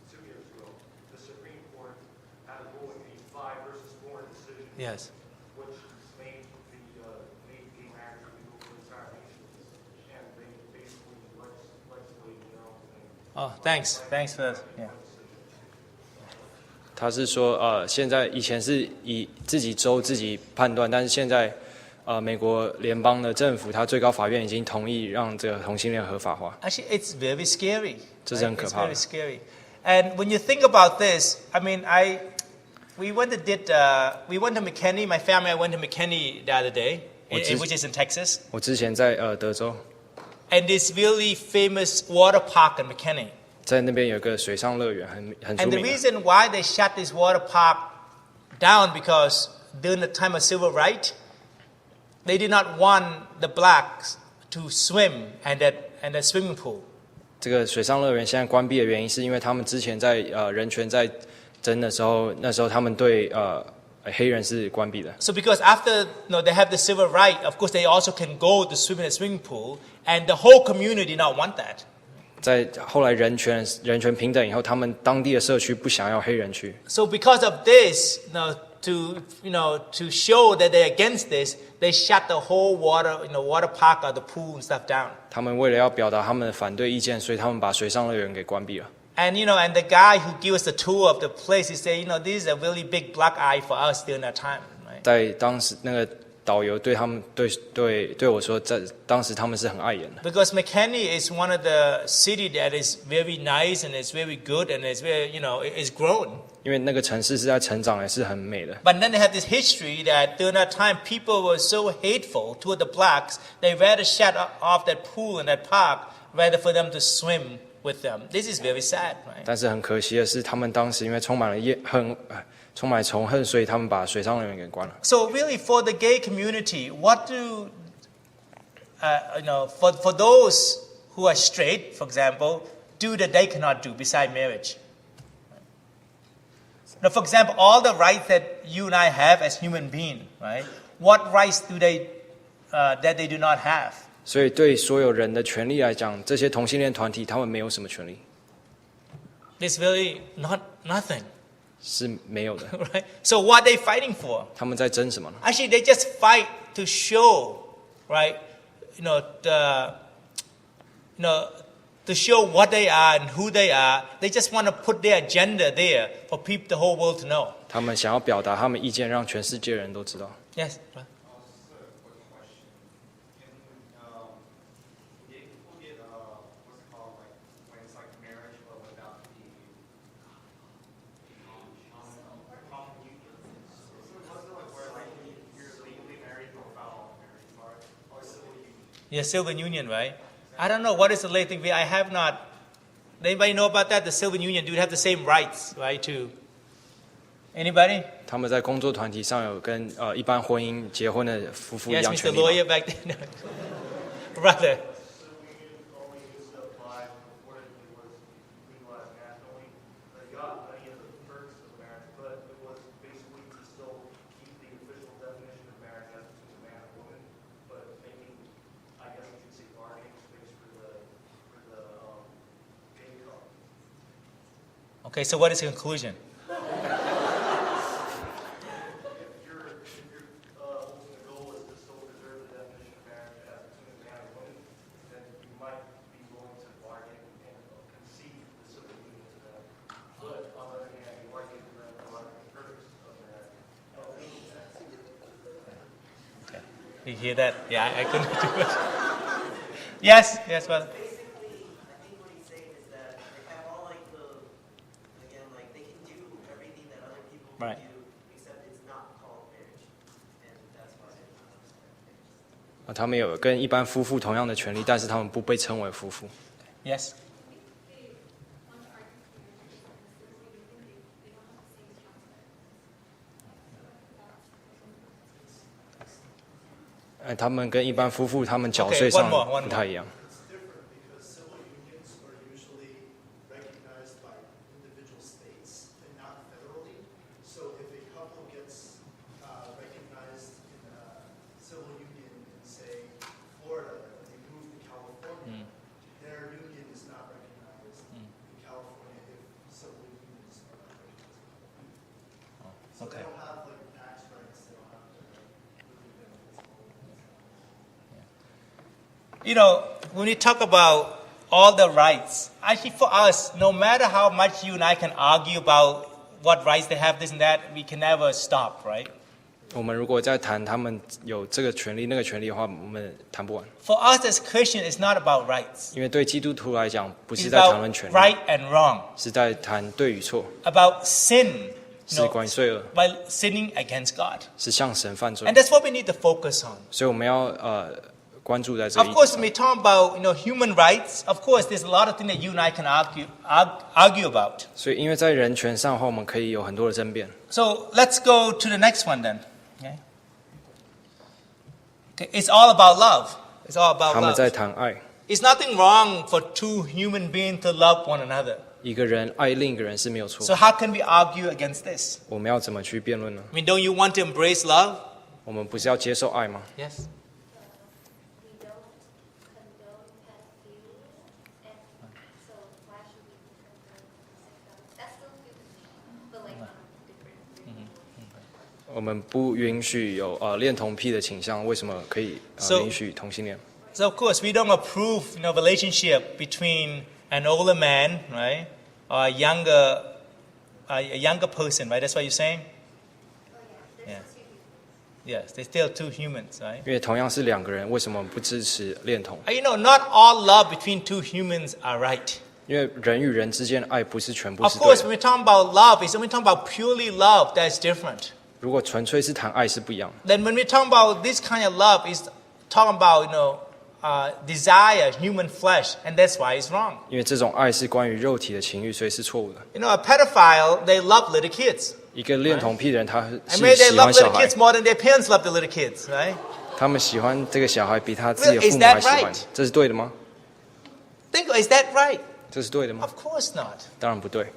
2 years ago, the Supreme Court had a ruling, a 5 versus 4 decision, Yes. which made gay marriage illegal for the entire nation, and they basically legislated their own thing. Oh, thanks. Thanks for that. Yeah. 他是说，现在以前是以自己州自己判断，但是现在，美国联邦的政府，他最高法院已经同意让这个同性恋合法化。 Actually, it's very scary. 这是很 Right? 可 It's 怕的。 very scary. And when you think about this, I mean, we went to McKinney. My family, I went to McKinney the other day, which is in Texas. 我之前在德州， And this really famous water park in McKinney. 在那边有个水上乐园，很出 And the 名的。 reason why they shut this water park down because during the time of civil rights, they did not want the blacks to swim at that swimming pool. 这个水上乐园现在关闭的原因，是因为他们之前在人权在争的时候，那时候他们对黑人是关闭的。 So because after they have the civil right, of course they also can go to swim in the swimming pool, and the whole community did not want that. 在后来人权平等以后，他们当地的社区不想要黑人去， So because of this, to show that they're against this, they shut the whole water park or the pool and stuff down. 他们为了要表达他们的反对意见，所以他们把水上乐园给关闭了。 And and the guy who gave us the tour of the place, he said, this is a really big black eye for us during that time, right? 在当时那个导游对他们对我说，在当时他们是很碍眼的， Because McKinney is one of the city that is very nice and is very good and is very, is grown. 因为那个城市是在成长，也是很美的。 But then they have this history that during that time, people were so hateful toward the blacks, they rather shut off that pool and that park rather for them to swim with them. This is very sad, right? 但是很可惜的是，他们当时因为充满了充满仇恨，所以他们把水上乐园给关了。 So really, for the gay community, what do for those who are straight, for example, do that they cannot do beside marriage? Now, for example, all the rights that you and I have as human beings, right? What rights do they that they do not have? 所以对所有人的权利来讲，这些同性恋团体他们没有什么权利， It's really nothing, 是没有的。 right? So what are they fighting for? 他们在争什么呢？ Actually, they just fight to show, right? To show what they are and who they are. They just want to put their agenda there for people, the whole world to know. 他们想要表达他们意见，让全世界人都知道。 Yes. Yeah, civil union, right? I don't know what is the latest thing. I have not. Anybody know about that? The civil union do have the same rights, right? To anybody? 他们在工作团体上有跟一般婚姻结婚的夫妇一 Yes, 样 Mr. 权利吗。 Lawyer back then. Brother. Only used to apply reportedly was legalized nationally. They got many of the perks of marriage, but it was basically to still keep the official definition of marriage as between a man and woman, but making, I guess you could say, bargaining space for the gay couple. Okay, so what is the conclusion? If your ultimate goal is to still preserve the definition of marriage as between a man and woman, then you might be willing to bargain and concede the civil union to them. But on the other hand, You hear that? Yeah, I couldn't do it. Yes, well. Basically, I think what he's saying is that they have all like again, like they can do everything that other people can Right. do, except it's not called marriage, and that's why they're not marriage. 他们有跟一般夫妇同样的权利，但是他们不被称为夫妇。 Yes. They want to argue here because they think they don't have the same concept. 他们跟一般夫妇他们缴 Okay, 税 one 上 more. 不太一样。 It's different because civil unions are usually recognized by individual states and not federally. So if a couple gets recognized in a civil union in, say, Florida, and they move to California, their union is not recognized in California if civil unions are not recognized. So Okay. they don't have like tax rights, they don't have living benefits, all of that. You know, when we talk about all the rights, actually for us, no matter how much you and I can argue about what rights they have, this and that, we can never stop, right? 我们如果在谈他们有这个权利那个权利的话，我们谈不完。 For us as Christians, it's not about rights. 因为对基督徒来讲，不 It's 是在谈 about 论权利， right and wrong, 是在谈对与错， about sin, 是关于罪恶， by sinning against God. 是向神犯罪 And。that's what we need to focus on. 所以我们要关注在这 Of 一 course, when we talk about human rights, of course, there's a lot of things that you and I can argue about. 所以因为在人权上的话，我们可以有很多的争辩。 So let's go to the next one then. Okay, it's all about love. It's all about 他们 love. 在谈爱， It's nothing wrong for two human beings to love one another. 一个人爱另一个人是没有错 So。how can we argue against this? 我们要怎么去辩论呢？ I mean, don't you want to embrace love? 我们不是要接受爱吗？ Yes. We don't condone pedophilia, and so why should we condone homosexuality? That's still human, but like on a different. 我们不允许有恋童癖的倾向，为什么可以 So- 允许同性恋？ So of course, we don't approve relationship between an older man, right, or a younger person, right? That's what you're saying. Oh yeah, Yeah. there's two people. Yes, they're still two humans, right? 因为同样是两个人，为什么不支持恋童？ Not all love between two humans are right. 因为人与人之间的爱不是全部 Of 是 course, 对 when 的。 we talk about love, it's when we talk about purely love that's different. 如果纯粹是谈爱是不一样的。 Then when we talk about this kind of love, it's talking about desire, human flesh, and that's why it's wrong. 因为这种爱是关于肉体的情欲，所以是错误的。 A pedophile, they love little kids. 一个恋童癖的人，他 I 是 mean, they 喜 love 欢小 little 孩 kids，more than their parents love the little kids, right? 他们喜欢这个小孩比他自己的 Is 父母还 that 喜欢 right？这是对的吗？ Is that right? 这是对的吗 Of？course not. 当然不对。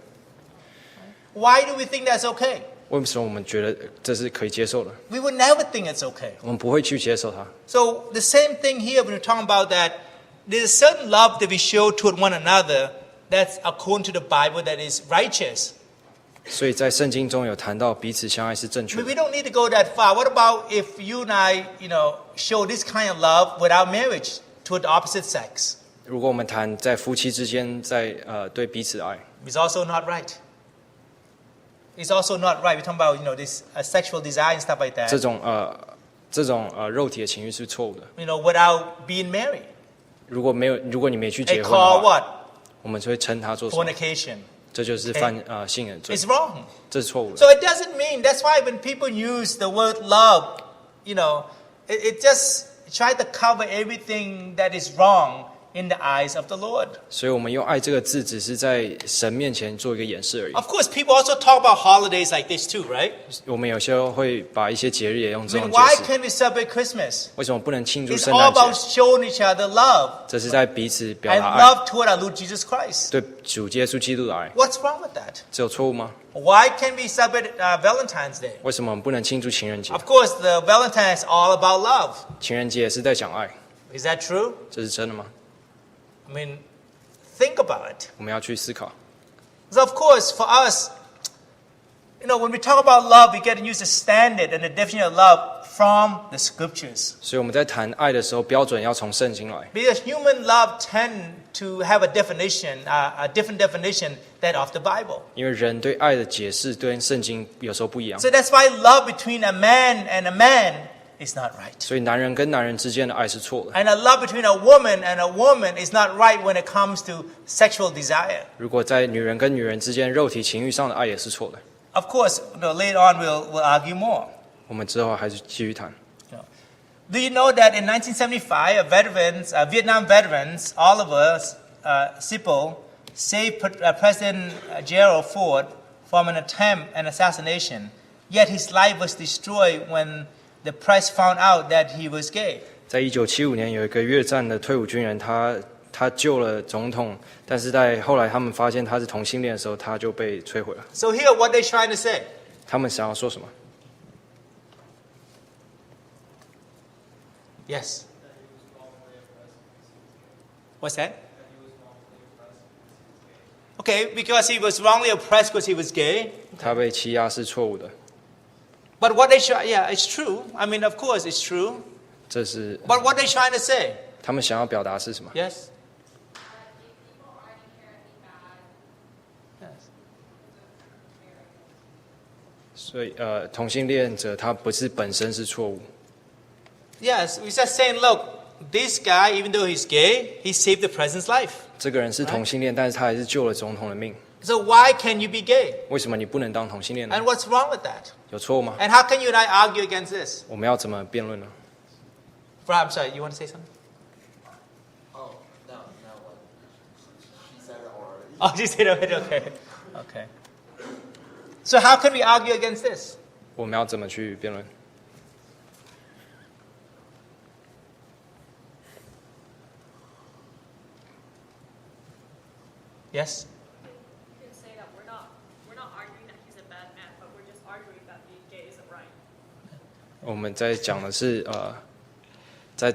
Why do we think that's okay? 为什么我们觉得这是可以接受的？ We would never think it's okay. 我们不会去接受它。 So the same thing here when we're talking about that, there's a certain love that we show toward one another that's according to the Bible that is righteous. 所以在圣经中有谈到彼此相爱是正 I 确 mean, we 的。 don't need to go that far. What about if you and I, show this kind of love without marriage toward the opposite sex? 如果我们谈在夫妻之间在对彼此的爱， It's also not right. It's also not right. We're talking about, this sexual desire and stuff like that. 这种肉体的情欲是错误的。 Without being married. 如果你没去 They 结婚 call 的话， what? 我们就会称它做什么？ Fornication. 这就是犯性的罪 It's，wrong. 这是错误的。 So it doesn't mean, that's why when people use the word love, it just try to cover everything that is wrong in the eyes of the Lord. 所以我们用爱这个字，只是在神面前做一个演示而已。 Of course, people also talk about holidays like this too, right? 我们有些会把一些节日也用 I 这 mean, 种 why 解释。 can't we celebrate Christmas? 为什么不能庆祝 It's 圣 all 诞 about 节？ showing each other love 这是在彼此表 and 达爱， love toward our Lord Jesus Christ. 对主耶稣基督的爱， What's wrong with that? 这有错误吗？ Why can't we celebrate Valentine's Day? 为什么我们不能庆祝情人节？ Of course, the Valentine is all about love. 情人节也是在讲爱， Is that true? 这是真的吗？ I mean, think about it. 我们要去思考。 So of course, for us, when we talk about love, we get to use the standard and the definition of love from the scriptures. 所以我们在谈爱的时候，标准要从圣经来， Because human love tend to have a definition, a different definition that of the Bible. 因为人对爱的解释跟圣经有时候不一样， So that's why love between a man and a man is not right. 所以男人跟男人之间的爱是错的。 And a love between a woman and a woman is not right when it comes to sexual desire. 如果在女人跟女人之间肉体情欲上的爱也是错的。 Of course, later on we'll argue more. 我们之后还是继续谈。 Do you know that in 1975, Vietnam veterans, Oliver Sipple, saved President Gerald Ford from an assassination, yet his life was destroyed when the press found out that he was gay. 在1975年，有一个越战的退伍军人，他救了总统，但是在后来他们发现他是同性恋的时候，他就被摧毁了。 So here, what they're trying to say? 他们想要说什么？ Yes. What's that? Okay, because he was wrongly oppressed because he was gay. 他被欺压是错误的， But what they try, yeah, it's true. I mean, of course, it's true. 这是 But what they're trying to say? 他们想要表达是什么？ Yes. Yes. 所以同性恋者他不是本身是错误， Yes, we're just saying, look, this guy, even though he's gay, he saved the president's life. 这个人是同性恋，但是他还是救了总统的命。 So why can you be gay? 为什么你不能当同性恋呢 And？what's wrong with that? 有错误吗？ And how can you and I argue against this? 我们要怎么辩论呢？ I'm sorry, you want to say something? Oh, no, what? She said it already. Oh, you said it. Okay. Okay. So how can we argue against this? 我们要怎么去辩论？ Yes? You can say that we're not arguing that he's a bad man, but we're just arguing that being gay isn't right. 我们在讲的是在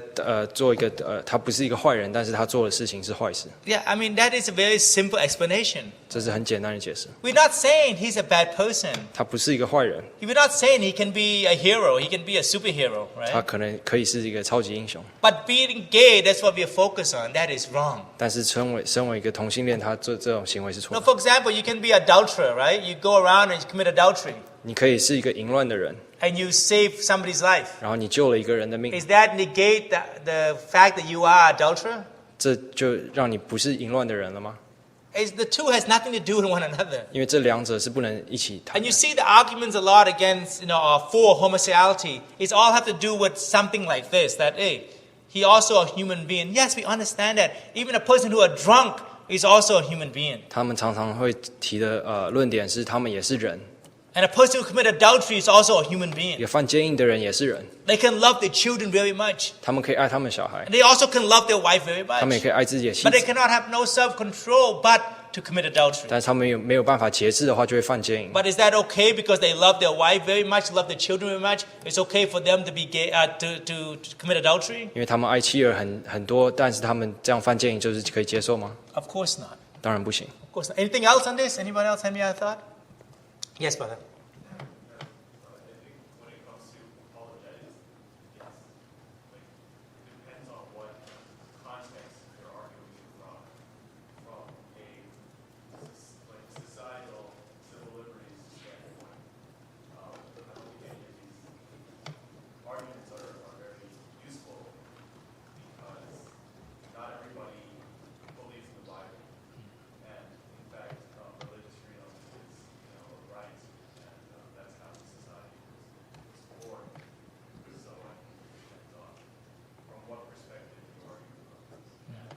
做一个他不是一个坏人，但是他做的事情是坏事， Yeah, I mean, that is a very simple explanation. 这是很简单的解释。 We're not saying he's a bad person. 他不是一个坏人， We're not saying he can be a hero. He can be a superhero, 他 right? 可能可以是一个超级英雄， But being gay, that's what we focus on. That is wrong. 但是身为一个同性恋，他做这种行为是错 Now, 的。 for example, you can be an adulterer, right? You go around and commit adultery, 你可以是一个淫乱的人， and you save somebody's life. 然后你救了一个人的命， Is that negate the fact that you are an adulterer? 这就让你不是淫乱的人了吗？ The two has nothing to do with one another. 因为这两者是不能一起谈 And 的 you。see the arguments a lot against, for homosexuality. It's all have to do with something like this, that, hey, he also a human being. Yes, we understand that. Even a person who are drunk is also a human being. 他们常常会提的论点是，他们也是人， And a person who commit adultery is also a human 一 being. 个犯奸淫的人也是人， They can love their children very much. 他们可以爱他们小孩， And they also can love their wife very 他们也 much. 可以爱自己的妻 But they 子， cannot have no self-control but to commit adultery. 但是他们没有办法节制的话，就会犯奸淫。 But is that okay because they love their wife very much, love their children very much? It's okay for them to be gay, to commit adultery? 因为他们爱妻儿很多，但是他们这样犯奸淫就是可以接受吗？ Of course not. 当然不行。 Of course not. Anything else on this? Anybody else have any other thought? Yes, brother. I think when it comes to apologetics, it's like it depends on what context you're arguing from a like societal civil liberties standpoint. I don't think any of these arguments are very useful because not everybody believes in the Bible, and in fact, religious freedom is a right, and that's how society was born. So I think it depends on from what perspective you are arguing,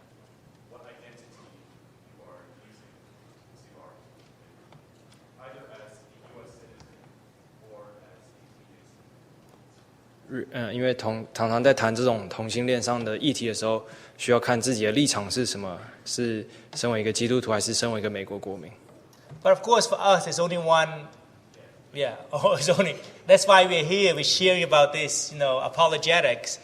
what identity you are using to argue, either as a U.S. citizen or as a teenager. 因为常常在谈这种同性恋上的议题的时候，需要看自己的立场是什么，是身为一个基督徒，还是身为一个美国国民。 But of course, for us, there's only one. Yeah, it's only. That's why we're here. We're sharing about this, apologetics,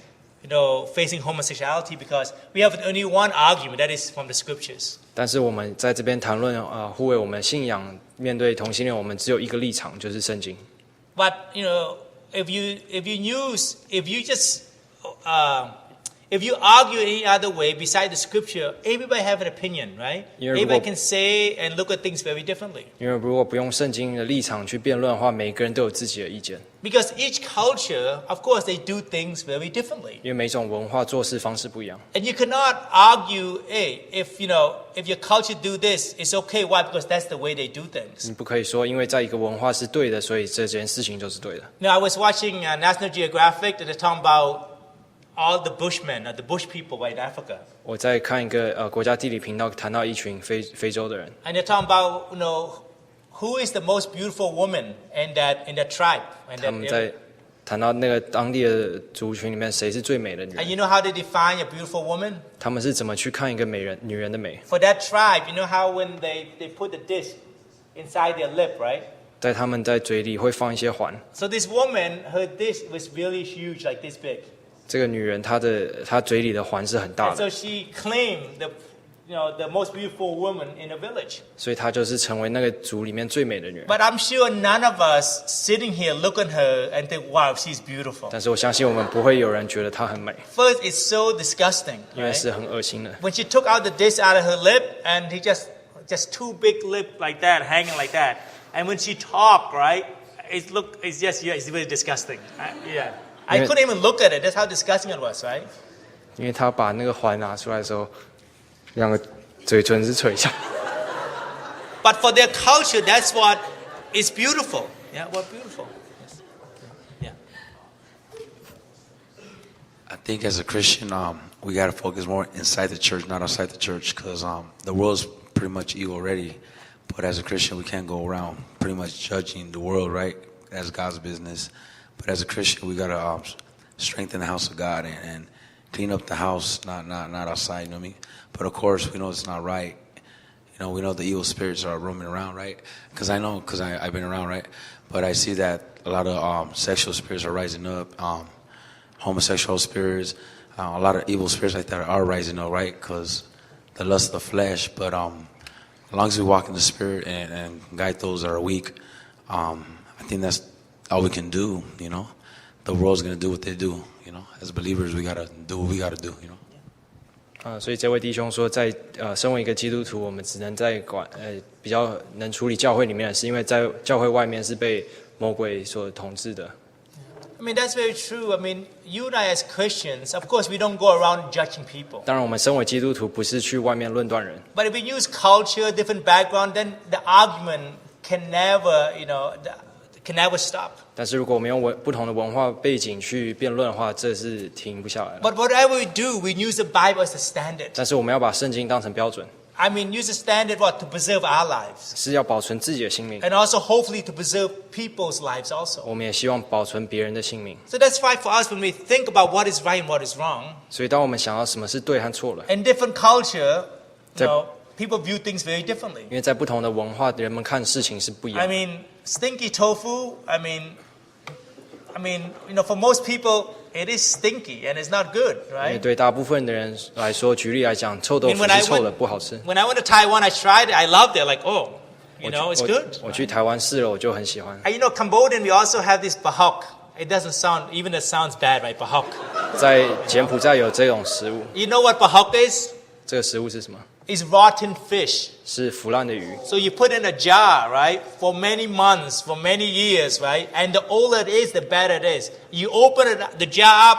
facing homosexuality, because we have only one argument, that is from the scriptures. 但是我们在这边谈论护卫我们信仰，面对同性恋，我们只有一个立场，就是圣经。If you argue any other way beside the scripture, everybody have an opinion, right? 因为如果- Everybody can say and look at things very differently. 因为如果不用圣经的立场去辩论的话，每个人都有自己的意见。 Because each culture, of course, they do things very differently. 因为每种文化做事方式不一样。 And you cannot argue, hey, if your culture do this, it's okay. Why? Because that's the way they do things. 你不可以说因为在一个文化是对的，所以这件事情就是对的。 I was watching National Geographic, and they're talking about all the Bushmen, the Bush people in Africa. 我在看一个国家地理频道，谈到一群非洲的人， And they're talking about, who is the most beautiful woman in that tribe. And 他们在谈到那个当地的族群里面谁是最美的女 and 人， you know how they define a beautiful woman? 他们是怎么去看一个女人的美？ For that tribe, you know how when they put the disc inside their lip, right? 在他们在嘴里会放一些环。 So this woman, her disc was really huge, like this big. 这个女人她嘴里的环是很大 And 的， so she claimed the most beautiful woman in the village. 所以她就是成为那个族里面最美的女人。 But I'm sure none of us sitting here look at her and think, wow, she's beautiful. 但是我相信我们不会有人觉得她很美， First, it's so disgusting. 因为 Right? 是很恶心的。 When she took out the disc out of her lip, and he just two big lip like that, hanging like that. And when she talked, right, it's really disgusting. Yeah. I couldn't even look at it. That's how disgusting it was, right? 因为她把那个环拿出来的时候，两个嘴唇是垂下。 But for their culture, that's what is beautiful. Yeah, what beautiful. Yes. Yeah. I think as a Christian, we got to focus more inside the church, not outside the church, because the world's pretty much evil already. But as a Christian, we can't go around pretty much judging the world, right? That's God's business. But as a Christian, we got to strengthen the house of God and clean up the house, not outside, you know what I mean? But of course, we know it's not right. We know the evil spirits are roaming around, right? Because I've been around, right? But I see that a lot of sexual spirits are rising up, homosexual spirits, a lot of evil spirits like that are rising up, right? Because the lust of the flesh. But as long as we walk in the Spirit and guide those that are weak, I think that's all we can do, The world's going to do what they do, As believers, we got to do what we got to do, 所以这位弟兄说身为一个基督徒，我们只能在比较能处理教会里面的事，因为在教会外面是被魔鬼所统治的。 I mean, that's very true. I mean, you and I as Christians, of course, we don't go around judging people. 当然，我们身为基督徒，不是去外面论断人。 But if we use culture, different background, then the argument can never, can never stop. 但是如果我们用不同的文化背景去辩论的话，这是停不下来的。 But whatever we do, we use the Bible as a standard. 但是我们要把圣经当成标准， I mean, use the standard to preserve our lives. 是要保存自己的性命， And also, hopefully, to preserve people's lives also. 我们也希望保存别人的性命。 So that's why for us, when we think about what is right and what is wrong, 所以当我们想到什么是对和错了， in different culture, Yep. people view things very differently. 因为在不同的文化，人们看事情是不一 I 样的。 mean, stinky tofu, I mean, for most people, it is stinky and it's not good, 因为 right? 对大部分的人来说，举例来讲，臭豆腐 When I 是臭的， went- 不好吃。 When I went to Taiwan, I tried it. I loved it. Like, oh, it's good. 我去台湾试了，我就很喜欢。 And Cambodian, we also have this bahok. It doesn't sound, even it sounds bad, right? Bahok. 在柬埔寨有这种食物， You know what bahok is? 这个食物是什么？ It's rotten fish. 是腐烂的鱼。 So you put in a jar, right, for many months, for many years, right? And the older it is, the better it is. You open the jar up,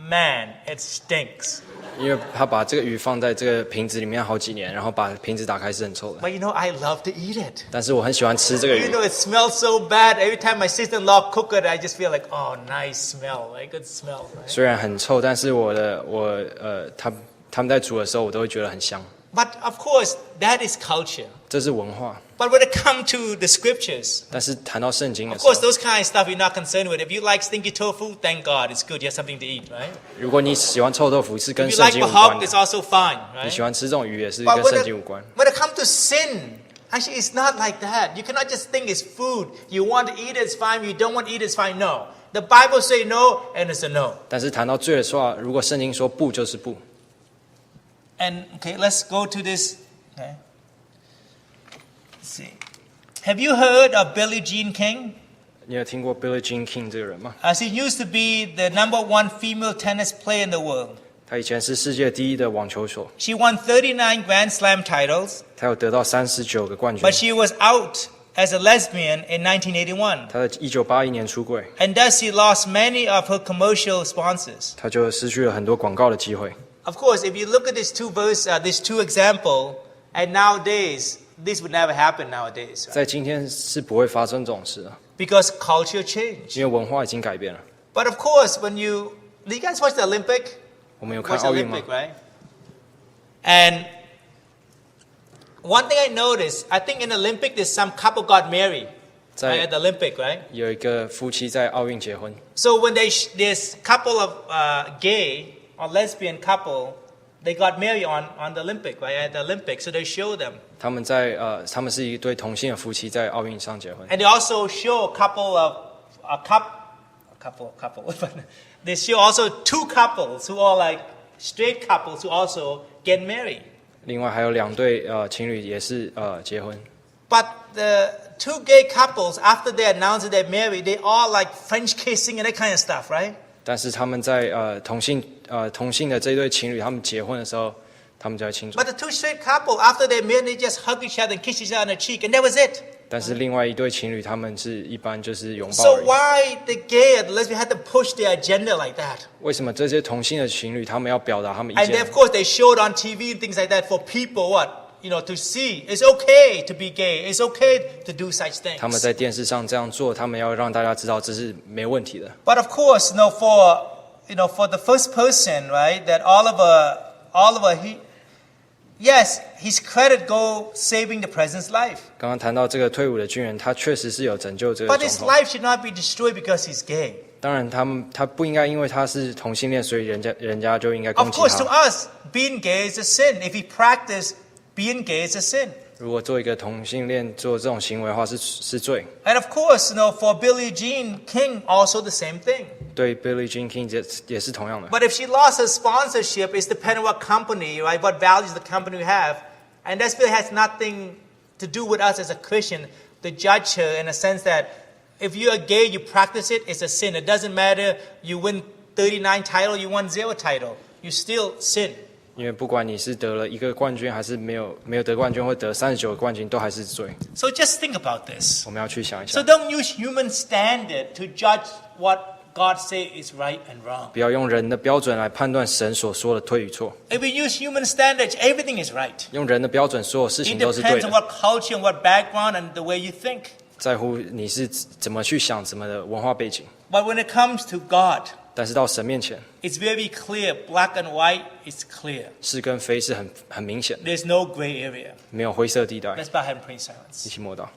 man, it stinks. 因为他把这个鱼放在这个瓶子里面好几年，然后把瓶子打开是很臭的。 But I love to eat it. 但是我很喜欢吃这个鱼， It smells so bad. Every time my sister-in-law cook it, I just feel like, oh, nice smell, right? Good smell, right? 虽然很臭，但是他们在煮的时候，我都会觉得很香。 But of course, that is culture. 这是文化。 But when it comes to the scriptures, 但是谈到圣经的 of 时候 course, those kind of stuff you're not concerned with. If you like stinky tofu, thank God, it's good. You have something to eat, right? 如果你喜欢臭豆腐，是跟 If you 圣 like 经无关 bahok, 的 it's。also fine, 你 right? 喜欢吃这种鱼，也是 But 跟圣经无关。 when it comes to sin, actually, it's not like that. You cannot just think it's food. You want to eat it, it's fine. You don't want to eat it, it's fine. No. The Bible say no, and it's a no. 但是谈到罪的话，如果圣经说不，就是不。 And, okay, let's go to this. Okay. Let's see. Have you heard of Billie Jean King? 你有听过 Billie Jean King 这个人吗？ She used to be the #1 female tennis player in the world. 他以前是世界第一的网球手， She won 39 Grand Slam titles, 他有得到39个冠军 but。she was out as a lesbian in 1981. 他在1981年出柜， And thus she lost many of her commercial sponsors. 他就失去了很多广告的机会。 Of course, if you look at these two example, and nowadays, this would never happen nowadays, right? 在今天是不会发生这种事的， Because culture changed. 因为文化已经改变了。 But of course, did you guys watch the Olympic? 我们有看 Watch the 奥运吗 Olympic,？right? And one thing I noticed, I think in Olympic, there's some couple got married right, 在 at the Olympic, right? 有一个夫妻在奥运结婚， So when there's couple of gay or lesbian couple, they got married on the Olympic, right? At the Olympic, so they show them. 他们是一对同性的夫妻在奥运上结婚， And they also show a couple. They show also two couples who are like straight couples who also get married. 另外还有2对情侣也是结婚。 But the two gay couples, after they announce that they're married, they all like French kissing and that kind of stuff, right? 但是他们在同性的这对情侣，他们结婚的时候，他们就要庆祝 But。the two straight couple, after they're married, they just hug each other and kiss each other on the cheek, and that was it. 但是另外一对情侣，他们是一般就是拥抱 So 而已。 why the gay and the lesbian had to push their agenda like that? 为什么这些同性的情侣，他们要表达他们意 And then, 见 of？course, they showed on TV and things like that for people to see. It's okay to be gay. It's okay to do such 他们 things. 在电视上这样做，他们要让大家知道这是没问题的。 But of course, for the first person, right, that Oliver, yes, his credit go saving the president's life. 刚刚谈到这个退伍的军人，他确实是有拯救这个 But 总 his 统。 life should not be destroyed because he's gay. 当然，他不应该因为他是同性恋，所以人家就应该攻 Of 击 course, to 他。 us, being gay is a sin. If he practiced being gay is a sin. 如果做一个同性恋做这种行为的话，是罪。 And of course, for Billie Jean King, also the same thing. 对 Billie Jean King 也是同样的。 But if she lost her sponsorship, it's dependent on what company, right? What values the company have. And that really has nothing to do with us as a Christian to judge her in a sense that if you are gay, you practice it, it's a sin. It doesn't matter you win 39 title, you won 0 title. You still sin. 因为不管你是得了1个冠军，还是没有得冠军，或得39个冠军，都还是罪。 So just think about this. 我们要去想一 So 下， don't use human standard to judge what God say is right and wrong. 不要用人的标准来判断神所说的对与错。 If we use human standards, everything is right. 用人的标准，所有事 It 情都是对 depends on 的， what culture and what background and the way you think. 在乎你是怎么去想，怎么的文化背景。 But when it comes to God, 但是到神面前， it's very clear. Black and white is clear. 是跟非是很明显的， There's no gray area. 没有灰色地带。 Let's bow our head and pray in silence. 一起默祷。